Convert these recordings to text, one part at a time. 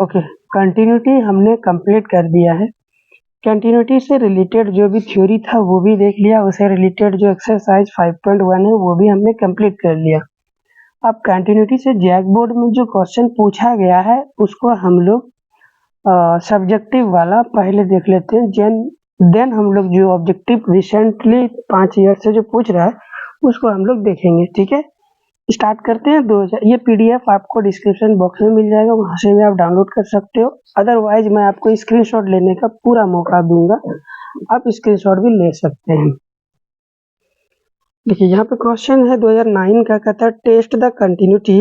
Okay, continuity हमने complete कर दिया है। कंटिन्यूटी से रिलेटेड जो भी थ्योरी था वो भी देख लिया, उससे रिलेटेड जो एक्सरसाइज 5.1 है वो भी हमने कंप्लीट कर लिया। अब कंटिन्यूटी से जैक बोर्ड में जो क्वेश्चन पूछा गया है उसको हम लोग सब्जेक्टिव वाला पहले देख लेते हैं, देन हम लोग जो ऑब्जेक्टिव रिसेंटली 5 ईयर से जो पूछ रहा है उसको हम लोग देखेंगे। ठीक है, स्टार्ट करते हैं। 2000 ये पीडीएफ आपको डिस्क्रिप्शन बॉक्स में मिल जाएगा, वहां से भी आप डाउनलोड कर सकते हो। अदरवाइज मैं आपको स्क्रीनशॉट लेने का पूरा मौका दूंगा, आप स्क्रीनशॉट भी ले सकते हैं। देखिए यहाँ पे क्वेश्चन है 2009 का, कहता है test the continuity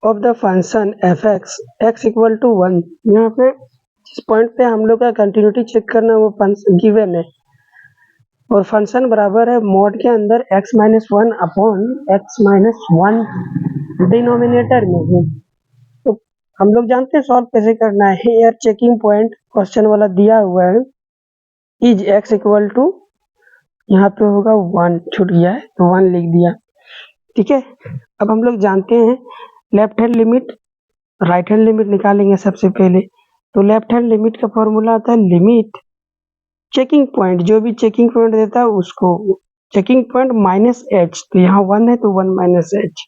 of the function f x x equal to 1। यहाँ पे जिस पॉइंट पे हम लोग का कंटिन्यूटी चेक करना वो गिवन है और फंक्शन बराबर है मॉड के अंदर x minus 1 upon x minus 1 denominator में है। तो हम लोग जानते हैं सॉल्व कैसे करना है। हेयर चेकिंग पॉइंट क्वेश्चन वाला दिया हुआ है, इज x इक्वल टू, यहाँ पे होगा 1, छूट गया है तो 1 लिख दिया। ठीक है, अब हम लोग जानते हैं left hand limit right hand limit निकालेंगे सबसे पहले। तो लेफ्ट हैंड लिमिट का फॉर्मूला आता है लिमिट चेकिंग पॉइंट, जो भी चेकिंग पॉइंट देता है उसको चेकिंग पॉइंट माइनस एच, तो यहाँ 1 है तो 1 माइनस एच।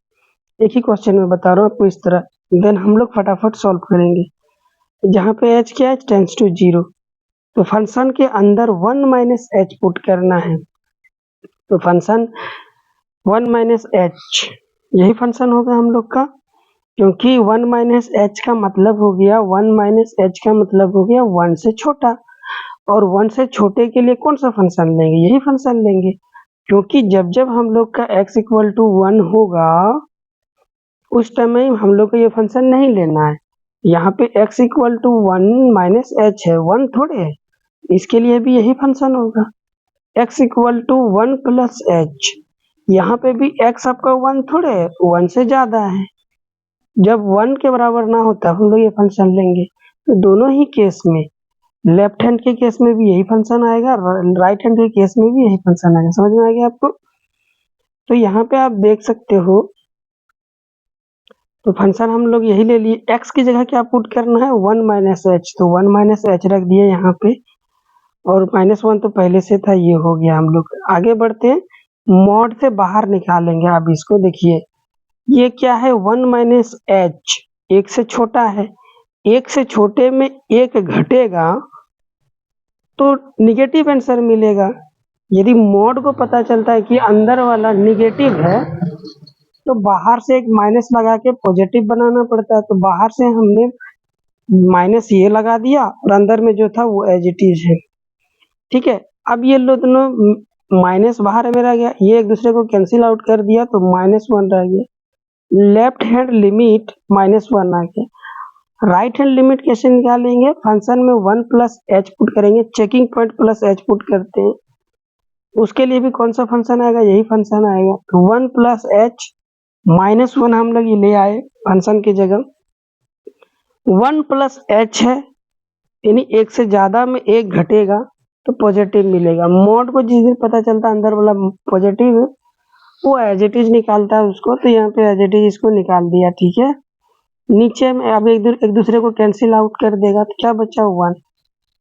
एक ही क्वेश्चन में बता रहा हूँ आपको इस तरह। देन हम लोग फटाफट सॉल्व करेंगे। जहाँ पे एच क्या है, टेंड्स टू 0, तो फंक्शन के अंदर 1 माइनस एच पुट करना है। तो फंक्शन 1 माइनस एच यही फंक्शन होगा हम लोग का, क्योंकि 1 माइनस एच का मतलब हो गया 1 माइनस एच का मतलब हो गया 1 से छोटा, और 1 से छोटे के लिए कौन सा फंक्शन लेंगे, यही फंक्शन लेंगे। क्योंकि जब जब हम लोग का x इक्वल टू 1 होगा उस टाइम में हम लोग को ये फंक्शन नहीं लेना है। यहाँ पे x equal to 1 minus h है, 1 थोड़े है, इसके लिए भी यही फंक्शन होगा। x equal to 1 plus h, यहाँ पे भी x आपका 1 थोड़े है, 1 से ज्यादा है। जब 1 के बराबर ना होता हम लोग ये फंक्शन लेंगे। तो दोनों ही केस में, लेफ्ट हैंड के केस में भी यही फंक्शन आएगा, राइट हैंड के केस में भी यही फंक्शन आएगा। समझ में आ गया आपको? तो यहाँ पे आप देख सकते हो, तो फंक्शन हम लोग यही ले लिए। x की जगह क्या पुट करना है, 1 माइनस एच, तो 1 माइनस एच रख दिए यहाँ पे, और माइनस 1 तो पहले से था, ये हो गया। हम लोग आगे बढ़ते हैं, मॉड से बाहर निकालेंगे। आप इसको देखिए, ये क्या है, 1 माइनस एच, एक से छोटा है, एक से छोटे में एक घटेगा तो निगेटिव आंसर मिलेगा। यदि मॉड को पता चलता है कि अंदर वाला निगेटिव है तो बाहर से एक माइनस लगा के पॉजिटिव बनाना पड़ता है। तो बाहर से हमने माइनस ये लगा दिया और अंदर में जो था वो एज इट इज है। ठीक है, अब ये लो दोनों माइनस बाहर में रह गया, ये एक दूसरे को कैंसिल आउट कर दिया तो -1 रह गया। लेफ्ट हैंड लिमिट -1 आ गया। राइट हैंड लिमिट कैसे निकालेंगे, फंक्शन में 1 प्लस एच पुट करेंगे, checking point plus H put करते हैं, उसके लिए भी कौन सा फंक्शन आएगा, यही फंक्शन आएगा। तो 1 प्लस एच -1 हम लोग ये ले आए फंक्शन की जगह। 1 प्लस एच है, यानी एक से ज्यादा में एक घटेगा तो पॉजिटिव मिलेगा। मॉड को जिस दिन पता चलता अंदर वाला पॉजिटिव है वो एज इट इज निकालता है उसको, तो यहाँ पे एज इट इज इसको निकाल दिया। ठीक है, नीचे में अब एक दूसरे को कैंसिल आउट कर देगा तो क्या बचा, 1।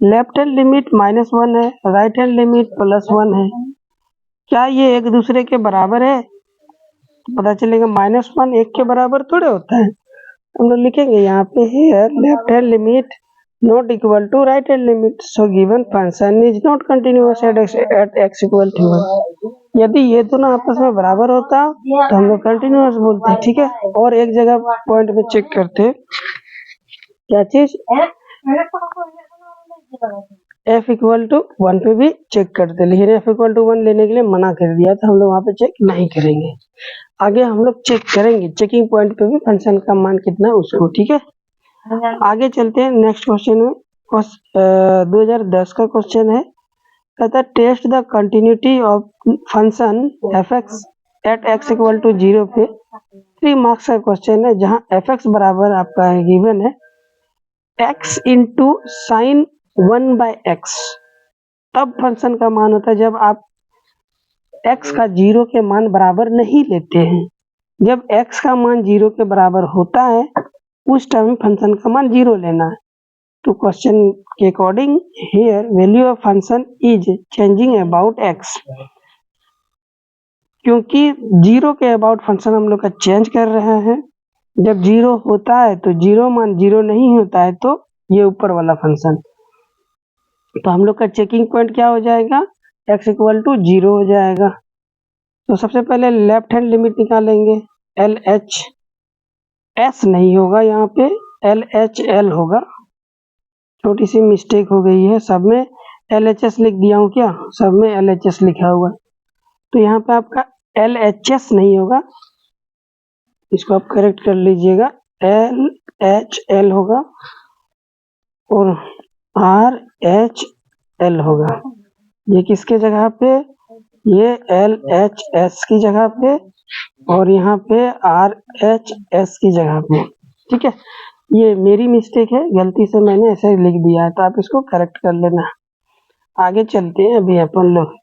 लेफ्ट हैंड लिमिट -1 है, राइट हैंड लिमिट +1 है, क्या ये एक दूसरे के बराबर है, तो पता चलेगा -1 1 के बराबर थोड़े होता है। हम लोग लिखेंगे यहाँ पे here left hand limit not equal to right hand limit, so given function is not continuous at x equal to 1। यदि ये दोनों आपस में बराबर होता तो हम लोग कंटिन्यूअस बोलते हैं। ठीक है, और एक जगह पॉइंट में चेक करते हैं क्या चीज, f इक्वल टू 1 पे भी चेक करते, लेकिन f इक्वल टू 1 लेने के लिए मना कर दिया तो हम लोग वहाँ पे चेक नहीं करेंगे। आगे हम लोग चेक करेंगे चेकिंग पॉइंट पे भी फंक्शन का मान कितना है उसको। ठीक है, आगे चलते हैं नेक्स्ट क्वेश्चन में। 2010 का क्वेश्चन है, कहता है test the continuity of function f x at x equal to 0 पे। 3 मार्क्स का क्वेश्चन है, जहाँ एफ एक्स बराबर आपका गिवन है x इंटू साइन 1/x। तब फंक्शन का मान होता है जब आप x का 0 के मान बराबर नहीं लेते हैं। जब x का मान 0 के बराबर होता है उस टाइम फंक्शन का मान 0 लेना है। तो क्वेश्चन के according here value of function is changing about x, क्योंकि 0 के अबाउट फंक्शन हम लोग का चेंज कर रहे हैं। जब 0 होता है तो 0 मान 0 नहीं होता है तो ये ऊपर वाला फंक्शन, तो हम लोग का चेकिंग पॉइंट क्या हो जाएगा, x इक्वल टू 0 हो जाएगा। तो सबसे पहले लेफ्ट हैंड लिमिट निकालेंगे, LH S नहीं होगा, यहाँ पे LHL होगा, छोटी सी मिस्टेक हो गई है, सब में LHS लिख दिया हूँ क्या, सब में LHS लिखा हुआ है, तो यहाँ पे आपका LHS नहीं होगा, इसको आप करेक्ट कर लीजिएगा, LHL होगा और RHL होगा। ये किसके जगह पे, ये LHS की जगह पे और यहाँ पे RHS की जगह पे, ठीक है। ये मेरी मिस्टेक है, गलती से मैंने ऐसे लिख दिया है, तो आप इसको करेक्ट कर लेना। आगे चलते हैं अभी अपन लोग।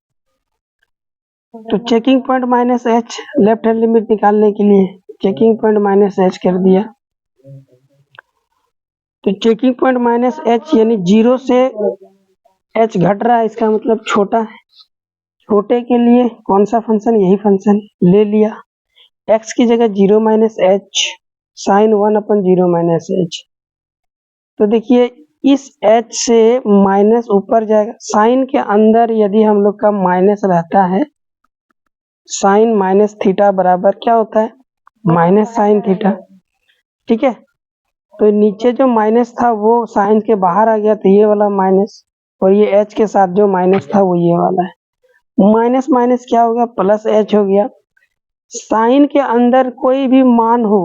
तो checking point minus h, left hand limit निकालने के लिए चेकिंग पॉइंट माइनस h कर दिया। तो चेकिंग पॉइंट माइनस h यानी 0 से h घट रहा है, इसका मतलब छोटा है। छोटे के लिए कौन सा फंक्शन, यही फंक्शन ले लिया। x की जगह 0 minus h sine 1/0 minus h। तो देखिए इस h से माइनस ऊपर जाएगा, साइन के अंदर यदि हम लोग का माइनस रहता है, साइन माइनस थीटा बराबर क्या होता है, माइनस साइन थीटा, ठीक है। तो नीचे जो माइनस था वो साइन के बाहर आ गया, तो ये वाला माइनस, और ये h के साथ जो माइनस था वो ये वाला है, माइनस माइनस क्या हो गया, प्लस h हो गया। साइन के अंदर कोई भी मान हो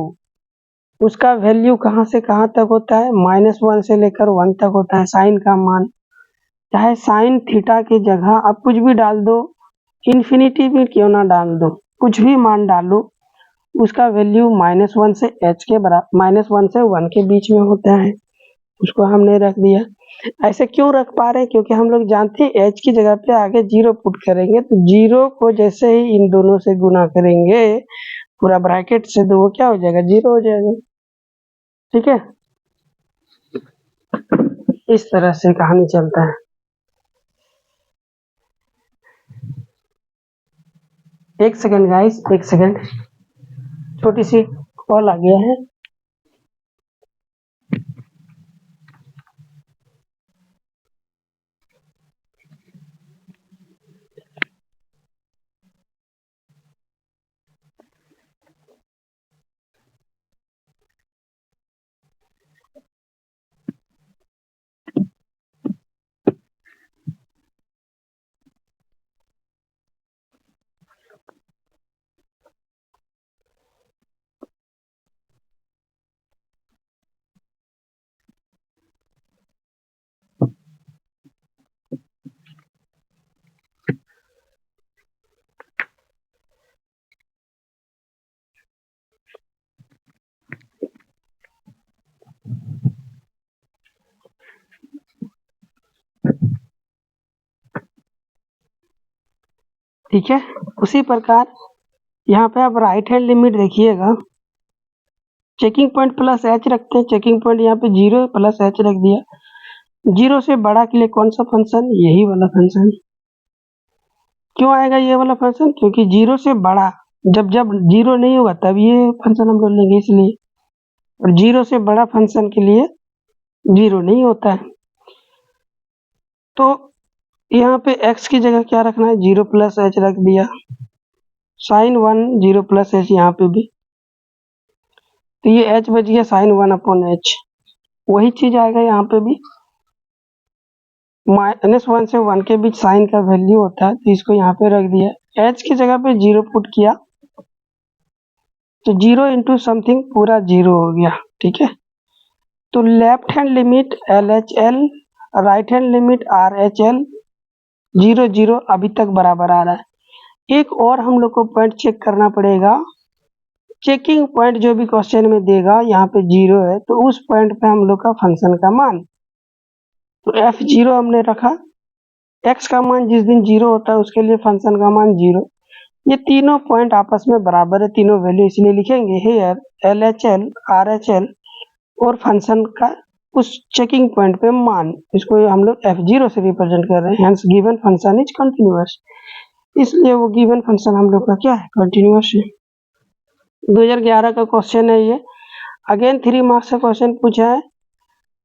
उसका वैल्यू कहाँ से कहाँ तक होता है, -1 से लेकर 1 तक होता है साइन का मान। चाहे साइन थीटा की जगह आप कुछ भी डाल दो, इन्फिनिटी भी क्यों ना डाल दो, कुछ भी मान डालो, उसका वैल्यू -1 से h के बराबर, -1 से 1 के बीच में होता है, उसको हमने रख दिया। ऐसे क्यों रख पा रहे हैं, क्योंकि हम लोग जानते हैं h की जगह पे आगे 0 पुट करेंगे, तो 0 को जैसे ही इन दोनों से गुना करेंगे पूरा ब्रैकेट से, तो वो क्या हो जाएगा, 0 हो जाएगा, ठीक है। इस तरह से कहानी चलता है। एक सेकंड गाइस, एक सेकंड, छोटी सी कॉल आ गया है। ठीक है, उसी प्रकार यहाँ पे आप राइट हैंड लिमिट देखिएगा, चेकिंग पॉइंट प्लस h रखते हैं, चेकिंग पॉइंट यहाँ पे 0 प्लस h रख दिया। 0 से बड़ा के लिए कौन सा फंक्शन, यही वाला फंक्शन। क्यों आएगा ये वाला फंक्शन, क्योंकि 0 से बड़ा, जब जब 0 नहीं होगा तब ये फंक्शन हम लोग लेंगे इसलिए, और 0 से बड़ा फंक्शन के लिए 0 नहीं होता है। तो यहाँ पे x की जगह क्या रखना है, 0 प्लस h रख दिया, साइन 1 0 प्लस h यहाँ पे भी, तो ये h बच गया साइन 1/h। वही चीज आएगा यहाँ पे भी, -1 से 1 के बीच साइन का वैल्यू होता है, तो इसको यहाँ पे रख दिया, h की जगह पे 0 पुट किया, तो 0 इंटू समथिंग पूरा 0 हो गया, ठीक है। तो left hand limit LHL, right hand limit RHL, 0 0 अभी तक बराबर आ रहा है। एक और हम लोग को पॉइंट चेक करना पड़ेगा, चेकिंग पॉइंट जो भी क्वेश्चन में देगा, यहाँ पे 0 है तो उस पॉइंट पे हम लोग का फंक्शन का मान, तो F0 हमने रखा, x का मान जिस दिन 0 होता है उसके लिए फंक्शन का मान 0। ये तीनों पॉइंट आपस में बराबर है, तीनों वैल्यू इसलिए लिखेंगे हेयर LHL RHL और फंक्शन का उस चेकिंग पॉइंट पे मान, इसको हम लोग f0 से रिप्रेजेंट कर रहे हैं, hence given function is continuous, इसलिए वो गिवन फंक्शन हम लोग का क्या है, कंटिन्यूअस है। 2011 का क्वेश्चन है ये, अगेन 3 मार्क्स का क्वेश्चन पूछा है।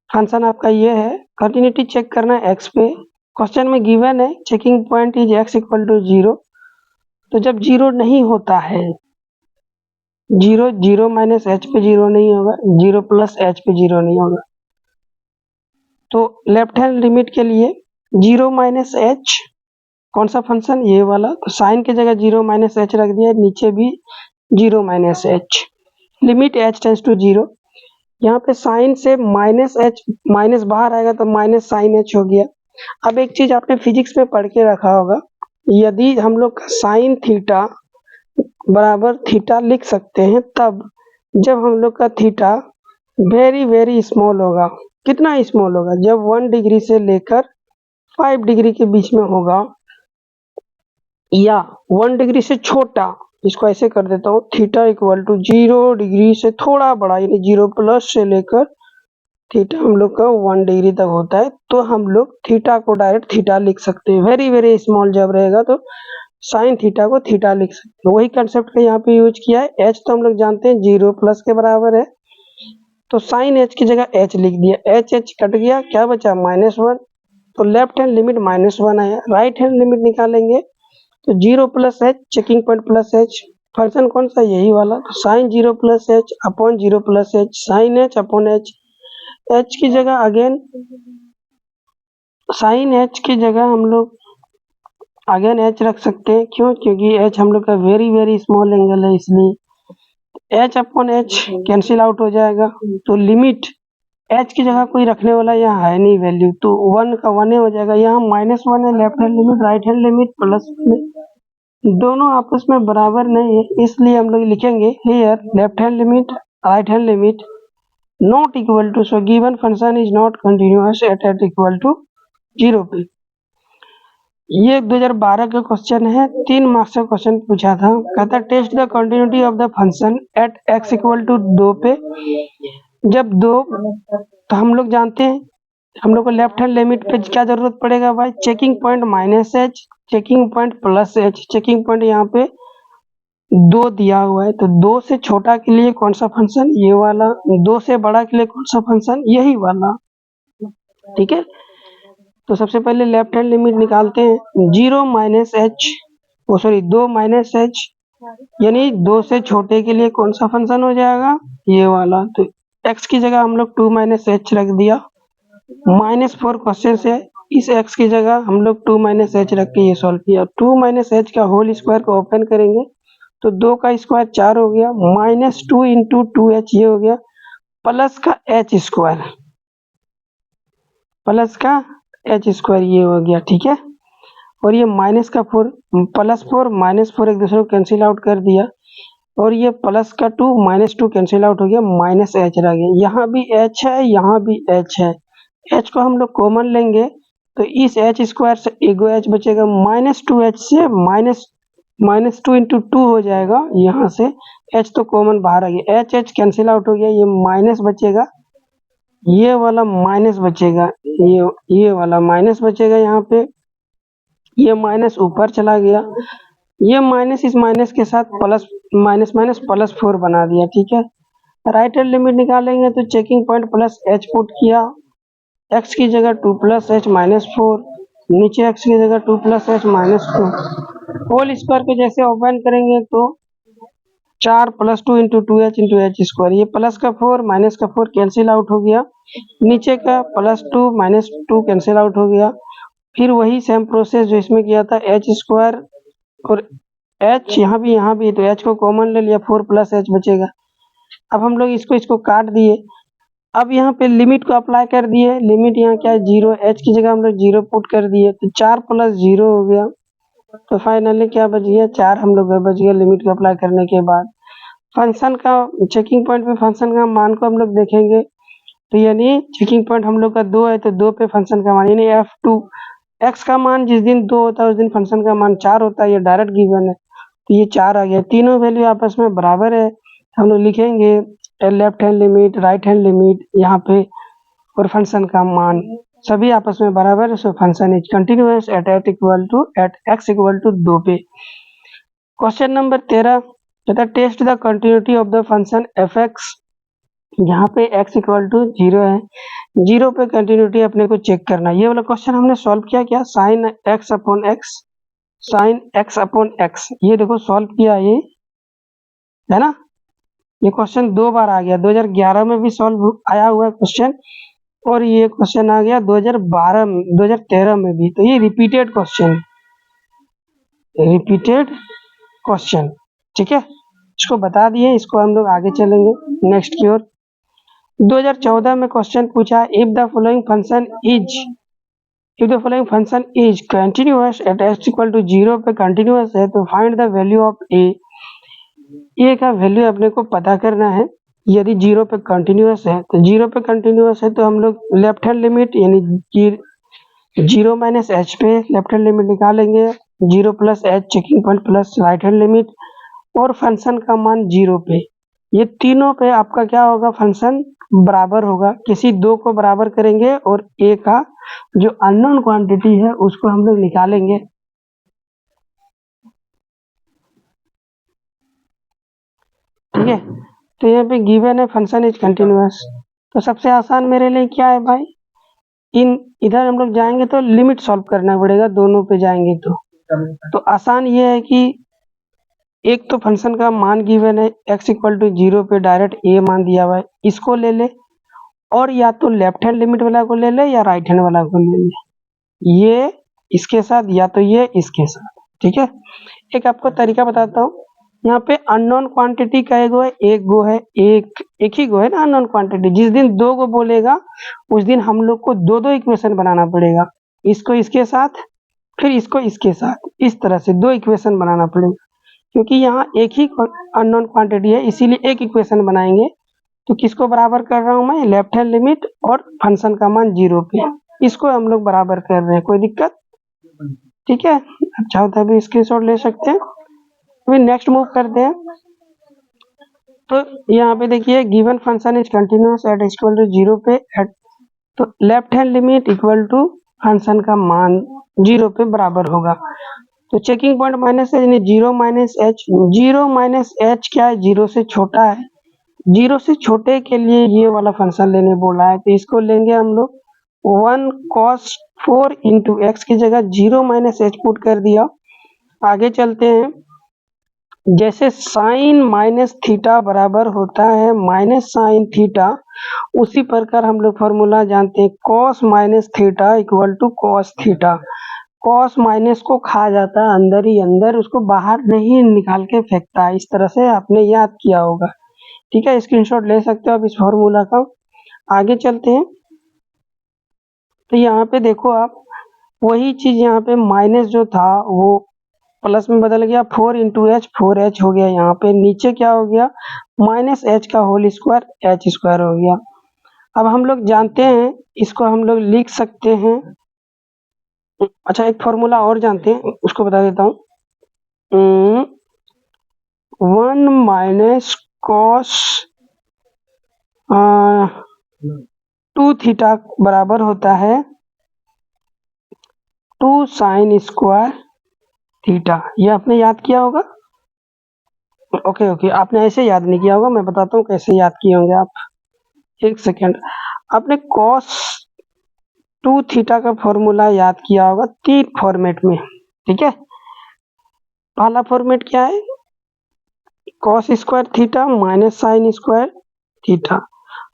फंक्शन आपका ये है, कंटिन्यूटी चेक करना है x पे, क्वेश्चन में गिवन है checking point is x equal to 0, तो जब 0 नहीं होता है, 0 माइनस h पे 0 नहीं होगा, 0 प्लस h पे 0 नहीं होगा, तो लेफ्ट हैंड लिमिट के लिए 0 माइनस h कौन सा फंक्शन, ये वाला, तो साइन की जगह 0 माइनस h रख दिया, नीचे भी 0 minus h, limit h tends to 0, यहाँ पे साइन से माइनस h, माइनस बाहर आएगा तो माइनस साइन h हो गया। अब एक चीज आपने फिजिक्स में पढ़ के रखा होगा, यदि हम लोग साइन थीटा बराबर थीटा लिख सकते हैं तब जब हम लोग का थीटा वेरी वेरी स्मॉल होगा। कितना स्मॉल होगा, जब 1 डिग्री से लेकर 5 डिग्री के बीच में होगा, या 1 डिग्री से छोटा, इसको ऐसे कर देता हूँ, थीटा इक्वल टू 0 डिग्री से थोड़ा बड़ा, यानी 0 प्लस से लेकर थीटा हम लोग का 1 डिग्री तक होता है, तो हम लोग थीटा को डायरेक्ट थीटा लिख सकते हैं। वेरी वेरी स्मॉल जब रहेगा तो साइन थीटा को थीटा लिख सकते हैं। वही कंसेप्ट का यहाँ पे यूज किया है। एच तो हम लोग जानते हैं 0 प्लस के बराबर है, तो साइन एच की जगह एच लिख दिया, एच एच कट गया, क्या बचा -1, तो लेफ्ट हैंड लिमिट -1 आया। राइट हैंड लिमिट निकालेंगे तो 0 plus h, checking point plus h, function कौन सा, यही वाला, तो sine 0 plus h upon 0 plus h, sine h upon h, h की जगह अगेन साइन एच की जगह हम लोग अगेन एच रख सकते हैं, क्यों, क्योंकि एच हम लोग का वेरी वेरी स्मॉल एंगल है, इसलिए H upon H cancel out हो जाएगा, तो लिमिट एच की जगह कोई रखने वाला यहाँ है नहीं वैल्यू, तो 1 का 1 हो जाएगा, यहाँ -1 है, left hand limit right hand limit plus दोनों आपस में बराबर नहीं है, इसलिए हम लोग लिखेंगे here left hand limit right hand limit not equal to, so given function is not continuous at equal to 0 पे। ये 2012 का क्वेश्चन है, 3 मार्क्स का क्वेश्चन पूछा था, कहता test the continuity of the function at x equal to 2 पे, जब 2, तो हम लोग जानते हैं हम लोग को लेफ्ट हैंड लिमिट पे क्या जरूरत पड़ेगा भाई, checking point -h, checking point +h, checking point यहाँ पे 2 दिया हुआ है, तो 2 से छोटा के लिए कौन सा फंक्शन, ये वाला, 2 से बड़ा के लिए कौन सा फंक्शन, यही वाला, ठीक है। तो सबसे पहले लेफ्ट हैंड लिमिट निकालते हैं, 0 माइनस एच, ओ सॉरी 2 माइनस एच, यानी 2 से छोटे के लिए कौन सा फंक्शन हो जाएगा, ये वाला, तो x की जगह हम लोग 2 माइनस एच रख दिया, -4 क्वेश्चन से इस x की जगह हम लोग 2 माइनस एच रख के ये सॉल्व किया, 2 माइनस एच का होल स्क्वायर को ओपन करेंगे तो 2 का स्क्वायर 4 हो गया, -2 इंटू 2h ये हो गया, प्लस का h स्क्वायर, प्लस का h स्क्वायर ये हो गया, ठीक है। और ये माइनस का 4 प्लस 4 माइनस 4 एक दूसरे को कैंसिल आउट कर दिया, और ये प्लस का 2 -2 कैंसिल आउट हो गया, माइनस एच रह गया, यहाँ भी h है यहाँ भी h है, h को हम लोग कॉमन लेंगे तो इस h स्क्वायर से एगो h बचेगा, -2h से -2 इंटू 2 हो जाएगा, यहाँ से h तो कॉमन बाहर आ गया, h कैंसिल आउट हो गया, ये माइनस बचेगा, ये वाला माइनस बचेगा, ये वाला माइनस बचेगा, यहाँ पे ये माइनस ऊपर चला गया, ये माइनस इस माइनस के साथ प्लस माइनस माइनस +4 बना दिया, ठीक है। राइट हैंड लिमिट निकालेंगे तो checking point plus h put किया, x की जगह 2 प्लस h -4, नीचे x की जगह 2 प्लस h -2, होल स्क्वायर को जैसे ओपन करेंगे तो 4 + 2 into 2h into h square, ये प्लस का 4 माइनस का 4 कैंसिल आउट हो गया, नीचे का +2 -2 कैंसिल आउट हो गया, फिर वही सेम प्रोसेस जो इसमें किया था, h स्क्वायर और h यहाँ भी तो h को कॉमन ले लिया, 4 + h बचेगा। अब हम लोग इसको काट दिए, अब यहाँ पे लिमिट को अप्लाई कर दिए, लिमिट यहाँ क्या है 0, h की जगह हम लोग 0 पुट कर दिए, तो 4 + 0 हो गया, तो फाइनली क्या बच गया, 4 हम लोग बच गया लिमिट को अप्लाई करने के बाद। फंक्शन का चेकिंग पॉइंट पे फंक्शन का मान को हम लोग देखेंगे, तो यानी चेकिंग पॉइंट हम लोग का 2 है, तो 2 पे फंक्शन का मान यानी f2, x का मान जिस दिन 2 होता है उस दिन फंक्शन का मान 4 होता है, ये डायरेक्ट गिवन है, तो ये 4 आ गया, तीनों वैल्यू आपस में बराबर है, हम लोग लिखेंगे left hand limit, right hand limit यहाँ पे, और फंक्शन का मान सभी आपस में बराबर है। So function is continuous at x equal to 2 पे। क्वेश्चन नंबर 13 कहता है test the continuity of the function f x. यहाँ पे x इक्वल टू 0 है, 0 पे कंटिन्यूटी अपने को चेक करना है। ये वाला क्वेश्चन हमने सॉल्व किया क्या, sine x upon x, sine x upon x, ये देखो सॉल्व किया, ये है ना। ये क्वेश्चन 2 बार आ गया, 2011 में भी सॉल्व आया हुआ क्वेश्चन, और ये क्वेश्चन आ गया 2012 में, 2013 में भी। तो ये रिपीटेड क्वेश्चन, रिपीटेड क्वेश्चन, ठीक है। इसको बता दिए, इसको हम लोग आगे चलेंगे नेक्स्ट की ओर। 2014 में क्वेश्चन पूछा if the following function is continuous at x equal to 0 पे कंटिन्यूअस है तो find the value of a का वैल्यू अपने को पता करना है। यदि 0 पे कंटिन्यूअस है तो 0 पे कंटिन्यूअस है तो हम लोग लेफ्ट हैंड लिमिट यानी 0 माइनस एच पे लेफ्ट हैंड लिमिट निकालेंगे, 0 plus h checking point plus right hand limit, और फंक्शन का मान 0 पे। ये तीनों पे आपका क्या होगा, फंक्शन बराबर होगा। किसी दो को बराबर करेंगे और ए का जो अननोन क्वांटिटी है उसको हम लोग निकालेंगे। ठीक है, तो यहाँ पे गिवन है फंक्शन इज कंटिन्यूअस। तो सबसे आसान मेरे लिए क्या है भाई, इधर हम लोग जाएंगे तो लिमिट सॉल्व करना पड़ेगा, दोनों पे जाएंगे तो आसान ये है कि एक तो फंक्शन का मान गिवन है x इक्वल टू 0 पे डायरेक्ट a मान दिया हुआ है, इसको ले ले, और या तो लेफ्ट हैंड लिमिट वाला को ले ले या राइट हैंड वाला को ले ले, ये इसके साथ या तो ये इसके साथ। ठीक है, एक आपको तरीका बताता हूँ। यहाँ पे अननोन क्वांटिटी का एक गो है, एक ही गो है ना अननोन क्वांटिटी। जिस दिन दो गो बोलेगा उस दिन हम लोग को दो दो इक्वेशन बनाना पड़ेगा, इसको इसके साथ फिर इसको इसके साथ, इस तरह से दो इक्वेशन बनाना पड़ेगा। क्योंकि यहाँ एक ही अननोन क्वांटिटी है इसीलिए एक इक्वेशन बनाएंगे। तो किसको बराबर कर रहा हूँ मैं, लेफ्ट हैंड लिमिट और फंक्शन का मान 0 पे, इसको हम लोग बराबर कर रहे हैं, कोई दिक्कत। ठीक है, अच्छा होता है अभी स्क्रीनशॉट ले सकते हैं। अभी नेक्स्ट मूव करते हैं। तो यहाँ पे देखिए given function is continuous at equal to 0 पे एट, तो left hand limit equal to function का मान 0 पे बराबर होगा। तो चेकिंग पॉइंट माइनस है यानी 0 माइनस एच, 0 माइनस एच क्या है, 0 से छोटा है। 0 से छोटे के लिए ये वाला फंक्शन लेने बोला है, तो इसको लेंगे हम लोग 1 cos 4 इंटू एक्स की जगह 0 माइनस एच पुट कर दिया। आगे चलते हैं, जैसे साइन माइनस थीटा बराबर होता है माइनस साइन थीटा, उसी प्रकार हम लोग फॉर्मूला जानते हैं cos minus theta equal to cos theta. Cos minus को खा जाता है अंदर ही अंदर, उसको बाहर नहीं निकाल के फेंकता है। इस तरह से आपने याद किया होगा। ठीक है, स्क्रीनशॉट ले सकते हो आप इस फॉर्मूला का। आगे चलते हैं, तो यहाँ पे देखो आप वही चीज, यहाँ पे माइनस जो था वो प्लस में बदल गया, 4 इंटू एच 4h हो गया। यहाँ पे नीचे क्या हो गया, माइनस एच का होल स्क्वायर एच स्क्वायर हो गया। अब हम लोग जानते हैं, इसको हम लोग लिख सकते हैं। अच्छा, एक फॉर्मूला और जानते हैं, उसको बता देता हूँ। 1 माइनस कॉस 2 थीटा बराबर होता है 2 साइन स्क्वायर थीटा। ये आपने याद किया होगा। ओके, आपने ऐसे याद नहीं किया होगा, मैं बताता हूँ कैसे याद किए होंगे आप। एक सेकेंड, आपने कॉस 2 थीटा का फॉर्मूला याद किया होगा 3 फॉर्मेट में। ठीक है, पहला फॉर्मेट क्या है, cos square theta minus sine square theta.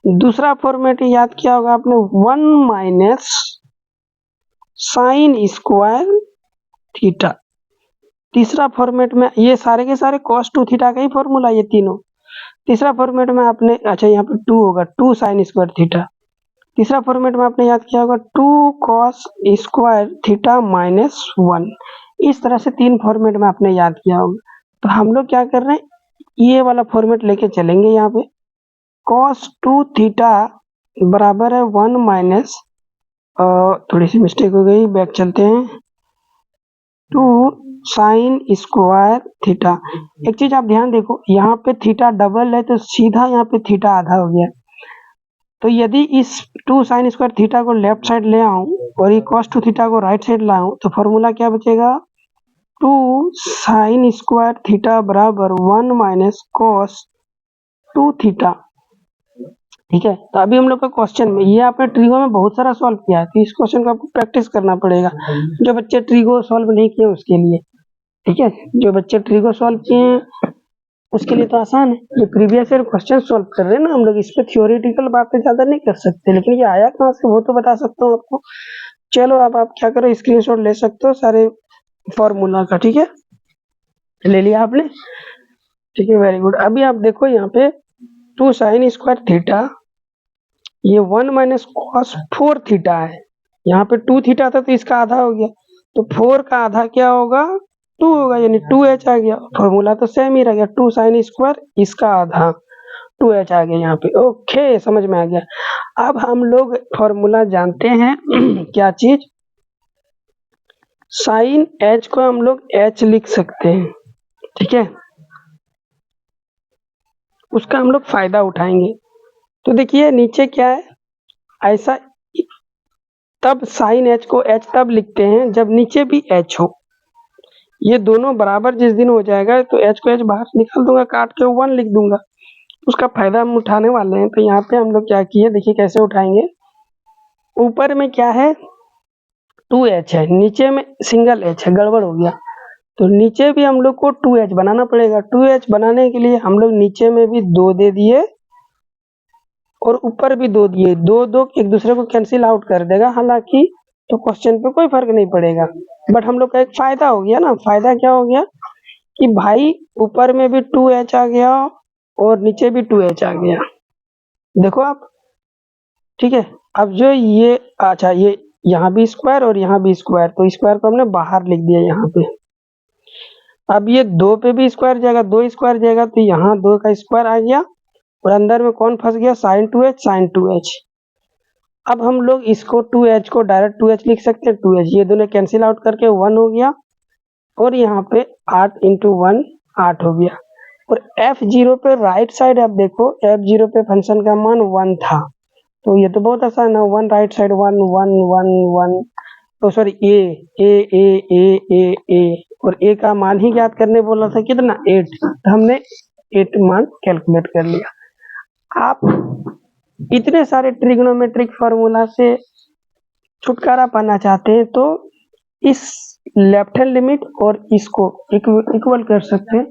दूसरा फॉर्मेट याद किया होगा आपने 1 माइनस साइन स्क्वायर थीटा। तीसरा फॉर्मेट में ये सारे के सारे कॉस 2 थीटा का ही फॉर्मूला ये तीनों। तीसरा फॉर्मेट में आपने, अच्छा यहाँ पे 2 होगा, 2 साइन स्क्वायर थीटा। तीसरा फॉर्मेट में आपने याद किया होगा 2 कॉस स्क्वायर थीटा माइनस 1। इस तरह से 3 फॉर्मेट में आपने याद किया होगा। तो हम लोग क्या कर रहे हैं, ये वाला फॉर्मेट लेके चलेंगे। यहाँ पे कॉस 2 थीटा बराबर है 1 माइनस, थोड़ी सी मिस्टेक हो गई, बैक चलते हैं, 2 साइन स्क्वायर थीटा। एक चीज आप ध्यान देखो, यहाँ पे थीटा डबल है तो सीधा यहाँ पे थीटा आधा हो गया। तो यदि इस 2 साइन स्क्वायर थीटा को लेफ्ट साइड ले आऊं और ये cos 2 थीटा को राइट साइड लाऊं तो फॉर्मूला क्या बचेगा, 2 साइन स्क्वायर थीटा बराबर 1 माइनस cos 2 थीटा। ठीक है, तो अभी हम लोग का क्वेश्चन में ये आपने ट्रिगो में बहुत सारा सॉल्व किया है, तो इस क्वेश्चन को आपको प्रैक्टिस करना पड़ेगा, जो बच्चे ट्रिगो सॉल्व नहीं किए उसके लिए। ठीक है, जो बच्चे ट्रिगो सॉल्व किए हैं उसके लिए तो आसान है, जो प्रीवियस ईयर क्वेश्चन सॉल्व कर रहे हैं ना हम लोग, इस पे थ्योरेटिकल बातें ज्यादा नहीं कर सकते, लेकिन ये आया कहाँ से वो तो बता सकता हूँ आपको। चलो अब आप क्या करो, स्क्रीनशॉट ले सकते हो सारे फॉर्मूला का। ठीक है, ले लिया आपने, ठीक है, वेरी गुड। अभी आप देखो यहाँ पे 2 साइन स्क्वायर थीटा, ये 1 माइनस कॉस 4 थीटा है। यहाँ पे 2 थीटा था तो इसका आधा हो गया, तो 4 का आधा क्या होगा, 2 होगा, यानी 2h आ गया। फॉर्मूला तो सेम ही रह गया, 2 साइन स्क्वायर इसका आधा 2h आ गया यहाँ पे। ओके, समझ में आ गया। अब हम लोग फॉर्मूला जानते हैं क्या चीज, साइन h को हम लोग h लिख सकते हैं। ठीक है, उसका हम लोग फायदा उठाएंगे। तो देखिए नीचे क्या है, ऐसा तब साइन h को h तब लिखते हैं जब नीचे भी h हो, ये दोनों बराबर जिस दिन हो जाएगा तो h को h बाहर निकाल दूंगा, काट के 1 लिख दूंगा, उसका फायदा हम उठाने वाले हैं। तो यहाँ पे हम लोग क्या किए, देखिए कैसे उठाएंगे। ऊपर में क्या है 2h है, नीचे में सिंगल h है, गड़बड़ हो गया, तो नीचे भी हम लोग को 2h बनाना पड़ेगा। 2h बनाने के लिए हम लोग नीचे में भी 2 दे दिए और ऊपर भी 2 दिए, 2 एक दूसरे को कैंसिल आउट कर देगा, हालांकि तो क्वेश्चन पे कोई फर्क नहीं पड़ेगा, बट हम लोग का एक फायदा हो गया ना। फायदा क्या हो गया कि भाई ऊपर में भी 2h आ गया और नीचे भी 2h आ गया, देखो आप। ठीक है, अब जो ये अच्छा, ये यहाँ भी स्क्वायर और यहाँ भी स्क्वायर, तो स्क्वायर को हमने बाहर लिख दिया यहाँ पे। अब ये 2 पे भी स्क्वायर जाएगा, 2 स्क्वायर जाएगा तो यहाँ 2 का स्क्वायर आ गया और अंदर में कौन फंस गया, साइन 2h, साइन 2h। अब हम लोग इसको 2h को डायरेक्ट 2h लिख सकते हैं, 2h ये दोनों कैंसिल आउट करके 1 हो गया और यहाँ पे 8 इंटू 1 8 हो गया। और f0 पे राइट साइड आप देखो, f0 पे फंक्शन का मान 1 था, तो ये तो बहुत आसान है, 1 राइट साइड 1 1 1 1, तो सॉरी ए और a का मान ही ज्ञात करने बोला था, कितना 8, तो हमने 8 मान कैलकुलेट कर लिया। आप इतने सारे ट्रिग्नोमेट्रिक फार्मूला से छुटकारा पाना चाहते हैं तो इस लेफ्ट हैंड लिमिट और इसको इक्वल कर सकते हैं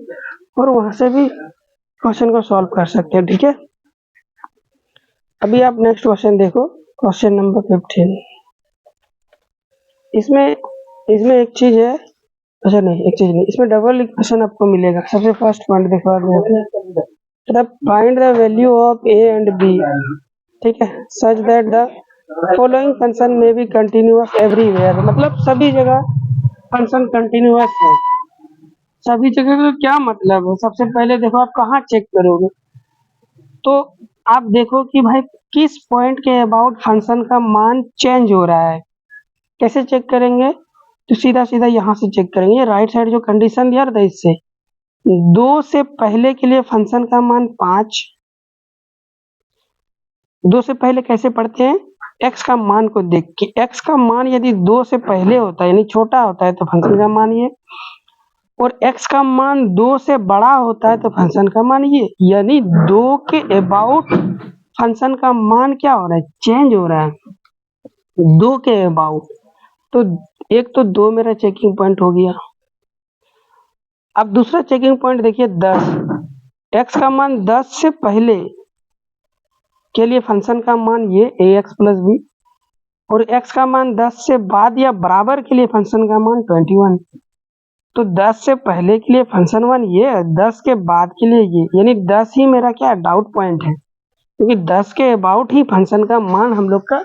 और वहां से भी क्वेश्चन को सॉल्व कर सकते हैं। ठीक है, अभी आप नेक्स्ट क्वेश्चन देखो, क्वेश्चन नंबर 15। इसमें एक चीज है, अच्छा नहीं एक चीज नहीं, इसमें डबल इक्वेशन आपको मिलेगा। सबसे फर्स्ट पॉइंट देखो आप, find the value of a and b, ठीक है, such that the following function में बी कंटिन्यूअस एवरीवेयर, मतलब सभी जगह फंक्शन कंटिन्यूअस है। सभी जगह का क्या मतलब है, सबसे पहले देखो आप कहाँ चेक करोगे, तो आप देखो कि भाई किस पॉइंट के अबाउट फंक्शन का मान चेंज हो रहा है। कैसे चेक करेंगे, तो सीधा सीधा यहाँ से चेक करेंगे, राइट साइड जो कंडीशन दिया था इससे 2 से पहले के लिए फंक्शन का मान 5, 2 से पहले कैसे पढ़ते हैं, x का मान को देख के, x का मान यदि 2 से पहले होता है यानी छोटा होता है तो फंक्शन का मान ये, और x का मान 2 से बड़ा होता है तो फंक्शन का मान ये, यानी 2 के अबाउट फंक्शन का मान क्या हो रहा है, चेंज हो रहा है 2 के अबाउट। तो एक तो 2 मेरा चेकिंग पॉइंट हो गया। अब दूसरा चेकिंग पॉइंट देखिए 10, x का मान 10 से पहले के लिए फंक्शन का मान ये ax प्लस बी, और x का मान 10 से बाद या बराबर के लिए फंक्शन का मान 21। तो 10 से पहले के लिए फंक्शन मान ये, 10 के बाद के लिए ये, यानी 10 ही मेरा क्या डाउट पॉइंट है, क्योंकि 10 के अबाउट ही फंक्शन का मान हम लोग का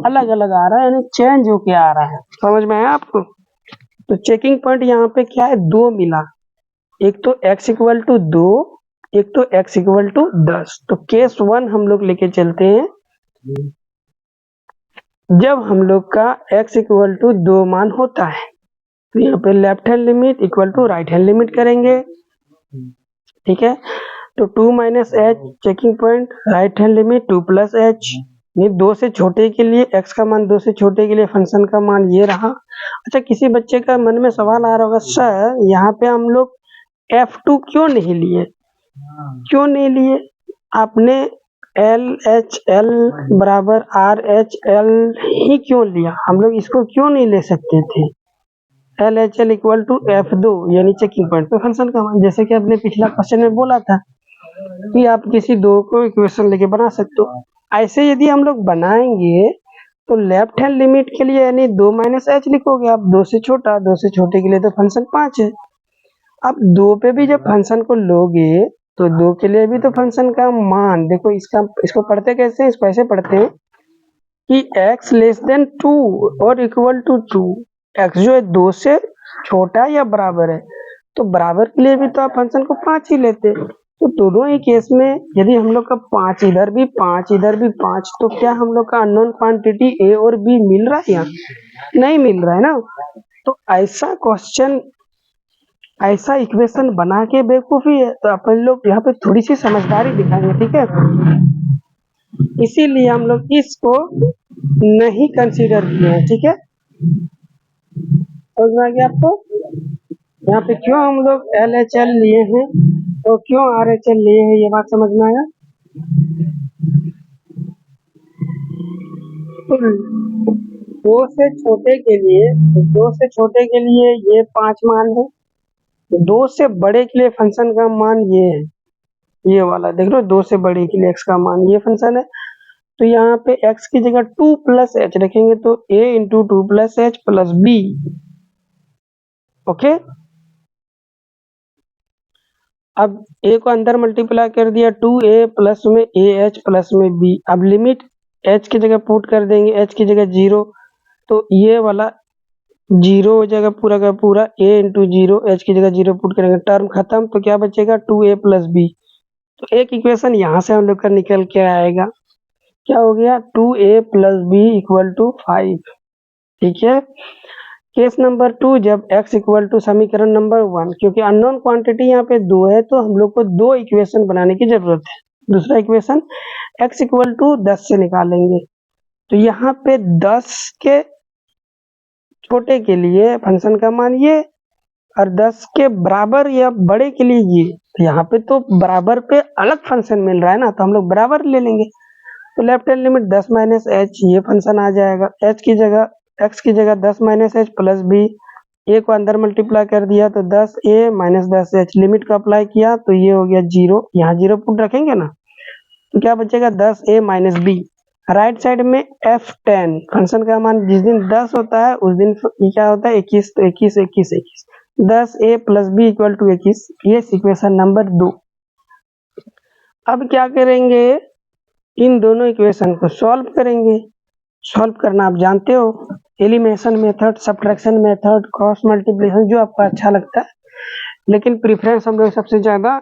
अलग अलग आ रहा है, यानी चेंज होके आ रहा है। समझ में आया आपको। तो चेकिंग पॉइंट यहाँ पे क्या है, 2 मिला, एक तो x इक्वल टू 2, एक तो x इक्वल टू 10। तो केस 1 हम लोग लेके चलते हैं, जब हम लोग का x इक्वल टू 2 मान होता है, तो यहाँ पे left hand limit equal to right hand limit करेंगे, ठीक है। तो 2 minus h checking point, right hand limit 2 plus h, ये 2 से छोटे के लिए x का मान 2 से छोटे के लिए फंक्शन का मान ये रहा। अच्छा, किसी बच्चे का मन में सवाल आ रहा होगा, सर यहाँ पे हम लोग F2 क्यों नहीं लिए, क्यों नहीं लिए? आपने LHL बराबर RHL ही क्यों लिया, हम लोग इसको क्यों नहीं ले सकते थे? LHL इक्वल टू F2 यानी चेकिंग पॉइंट पे फंक्शन का मान, जैसे कि आपने पिछला क्वेश्चन में बोला था कि आप किसी दो को इक्वेशन लेके बना सकते हो। ऐसे यदि हम लोग बनाएंगे तो लेफ्ट हैंड लिमिट के लिए यानी 2 माइनस एच लिखोगे आप, 2 से छोटा, 2 से छोटे के लिए तो फंक्शन 5 है। अब 2 पे भी जब फंक्शन को लोगे तो 2 के लिए भी तो फंक्शन का मान देखो, इसको पढ़ते कैसे हैं, इसको ऐसे पढ़ते हैं कि x लेस देन 2 और इक्वल टू 2, x जो है 2 से छोटा या बराबर है, तो बराबर के लिए भी तो आप फंक्शन को 5 ही लेते। तो दोनों ही केस में यदि हम लोग का 5 इधर भी 5 इधर भी 5, तो क्या हम लोग का अननोन क्वांटिटी a और b मिल रहा है या नहीं मिल रहा है ना? तो ऐसा क्वेश्चन, ऐसा इक्वेशन बना के बेवकूफी है, तो अपन लोग यहाँ पे थोड़ी सी समझदारी दिखाएंगे, ठीक है। इसीलिए हम लोग इसको नहीं कंसीडर किए हैं, ठीक है। समझ में आ गया आपको? यहाँ पे क्यों हम लोग LHL लिए हैं तो क्यों RHL लिए हैं, ये बात समझ में आया? तो 2 से छोटे के लिए, 2 से छोटे के लिए ये 5 मान है, 2 से बड़े के लिए फंक्शन का मान ये है, ये वाला देख लो, 2 से बड़े के लिए x का मान ये फंक्शन है। तो यहाँ पे x की जगह 2 प्लस एच रखेंगे तो a into 2 plus h plus b, okay. अब a को अंदर मल्टीप्लाई कर दिया 2a प्लस में AH प्लस में b, अब लिमिट h की जगह पुट कर देंगे, h की जगह 0, तो ये वाला 0 हो जाएगा पूरा का पूरा, a इंटू 0, h की जगह 0 पुट करेंगे, टर्म खत्म, तो क्या बचेगा 2a प्लस b। तो एक इक्वेशन यहाँ से हम लोग का निकल के आएगा, क्या हो गया 2a plus B equal to 5, ठीक है। केस नंबर 2, जब x इक्वल टू समीकरण नंबर 1, क्योंकि अननोन क्वांटिटी यहाँ पे 2 है तो हम लोग को 2 इक्वेशन बनाने की जरूरत है। दूसरा इक्वेशन x इक्वल टू 10 से निकालेंगे, तो यहाँ पे 10 के छोटे के लिए फंक्शन का मान ये, और 10 के बराबर या बड़े के लिए ये, तो यहाँ पे तो बराबर पे अलग फंक्शन मिल रहा है ना, तो हम लोग बराबर ले लेंगे। तो left hand limit 10 minus h, ये फंक्शन आ जाएगा, h की जगह x की जगह 10 minus h plus b, a को अंदर मल्टीप्लाई कर दिया तो 10a माइनस 10h, लिमिट का अप्लाई किया तो ये हो गया 0, यहाँ 0 पुट रखेंगे ना, तो क्या बचेगा 10a minus B. Right side में F10, फंक्शन का मान जिस दिन 10 होता है उस दिन क्या होता है 21, तो 21 21 21, 10a plus B equal to 21, ये इक्वेशन नंबर 2। अब क्या करेंगे, इन दोनों इक्वेशन को सॉल्व करेंगे। सॉल्व करना आप जानते हो, elimination method, subtraction method, cross multiplication, जो आपको अच्छा लगता है, लेकिन प्रेफरेंस हम लोग सबसे ज्यादा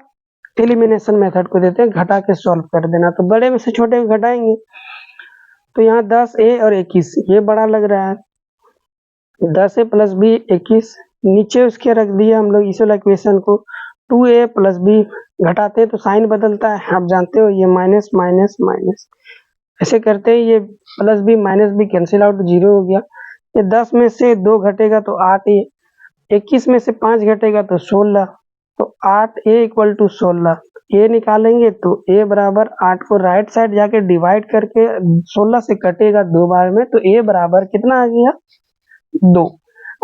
एलिमिनेशन मेथड को देते हैं, घटा के सॉल्व कर देना। तो बड़े में से छोटे को घटाएंगे, तो यहाँ 10a और 21, ये बड़ा लग रहा है, 10a प्लस बी 21, नीचे उसके रख दिया हम लोग इस वाला इक्वेशन को, 2a प्लस बी, घटाते तो साइन बदलता है, आप जानते हो, ये माइनस माइनस माइनस, ऐसे करते ही ये plus b minus b cancel out, 0 हो गया। ये 10 में से 2 घटेगा तो 8, ये 21 में से 5 घटेगा तो 16, तो 8a इक्वल टू 16, a निकालेंगे तो a बराबर 8 को राइट साइड जाके डिवाइड करके 16 से कटेगा 2 बार में, तो a बराबर कितना आ गया 2।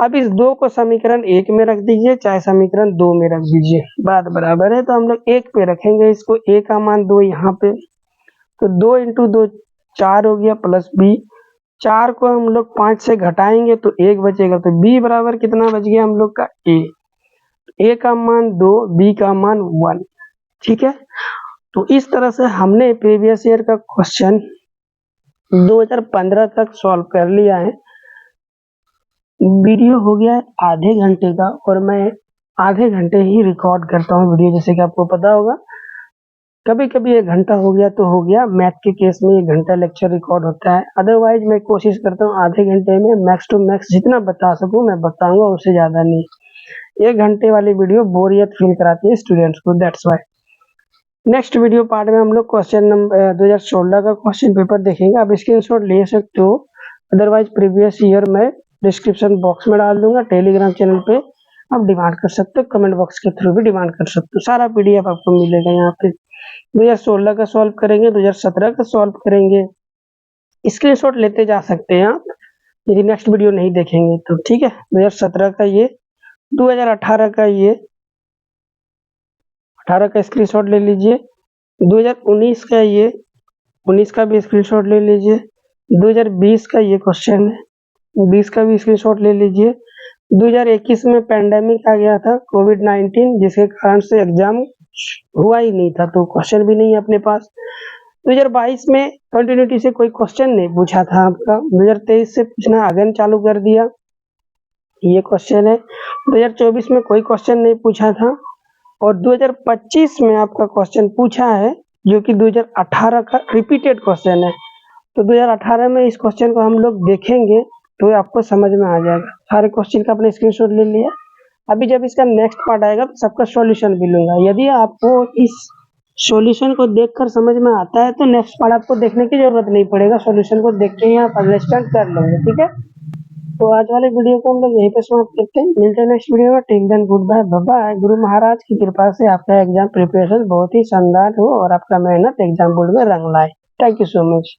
अब इस 2 को समीकरण 1 में रख दीजिए, चाहे समीकरण 2 में रख दीजिए, बात बराबर है। तो हम लोग 1 पे रखेंगे इसको, a का मान 2 यहाँ पे, तो 2 इंटू 2 4 हो गया प्लस बी, 4 को हम लोग 5 से घटाएंगे तो 1 बचेगा, तो b बराबर कितना बच गया हम लोग का a का मान 2, b का मान 1, ठीक है। तो इस तरह से हमने प्रीवियस ईयर का क्वेश्चन 2015 तक सॉल्व कर लिया है। वीडियो हो गया है आधे घंटे का, और मैं आधे घंटे ही रिकॉर्ड करता हूँ वीडियो, जैसे कि आपको पता होगा। कभी-कभी 1 घंटा हो गया तो हो गया, मैथ के केस में 1 घंटा लेक्चर रिकॉर्ड होता है। अदरवाइज़ मैं कोशिश करता हूँ आधे घंटे में मैक्स टू मैक्स जितना बता सकूँ मैं बताऊँगा, उससे ज़्यादा नहीं। 1 घंटे वाली वीडियो बोरियत फ़ील कराती है स्टूडेंट्स को, that's why. Next video part में हम लोग क्वेश्चन नंबर 2016 का क्वेश्चन पेपर देखेंगे। आप स्क्रीनशॉट ले सकते हो, अदरवाइज़ प्रीवियस ईयर मैं डिस्क्रिप्शन बॉक्स में डाल दूँगा। टेलीग्राम चैनल पे आप डिमांड कर सकते हो, कमेंट बॉक्स के थ्रू भी डिमांड कर सकते हो। सारा पीडीएफ आपको मिलेगा यहाँ पे। 2016 का सॉल्व करेंगे, 2017 का सॉल्व करेंगे। स्क्रीनशॉट लेते जा सकते हैं आप, यदि नेक्स्ट वीडियो नहीं देखेंगे तो, ठीक है। 2017 का ये, 2018 का ये, 18 का स्क्रीनशॉट ले लीजिए, 2019 का ये, 19 का भी स्क्रीनशॉट ले लीजिए, 2020 का ये क्वेश्चन है, 20 का भी स्क्रीनशॉट ले लीजिए। 2021 में पैंडेमिक आ गया था, कोविड-19, जिसके कारण से एग्जाम हुआ ही नहीं था, तो क्वेश्चन भी नहीं है अपने पास। 2022 में कंटिन्यूटी से कोई क्वेश्चन नहीं पूछा था आपका, 2023 से पूछना अगेन चालू कर दिया, ये क्वेश्चन है। 2024 में कोई क्वेश्चन नहीं पूछा था, और 2025 में आपका क्वेश्चन पूछा है, जो कि 2018 का रिपीटेड क्वेश्चन है। तो 2018 में इस क्वेश्चन को हम लोग देखेंगे तो आपको समझ में आ जाएगा। सारे क्वेश्चन का अपने स्क्रीनशॉट ले लिया। अभी जब इसका नेक्स्ट पार्ट आएगा तो सबका सॉल्यूशन भी लूंगा। यदि आपको इस सॉल्यूशन को देखकर समझ में आता है तो नेक्स्ट पार्ट आपको देखने की जरूरत नहीं पड़ेगा, सॉल्यूशन को देख के ही आप अंडरस्टैंड कर लेंगे, ठीक है। तो आज वाले वीडियो को हम लोग यहीं पे समाप्त करते हैं, मिलते हैं नेक्स्ट वीडियो में। Till then goodbye, bye bye. गुरु महाराज की कृपा से आपका एग्जाम प्रिपरेशन बहुत ही शानदार हो और आपका मेहनत एग्जाम बोर्ड में रंग लाए। Thank you so much.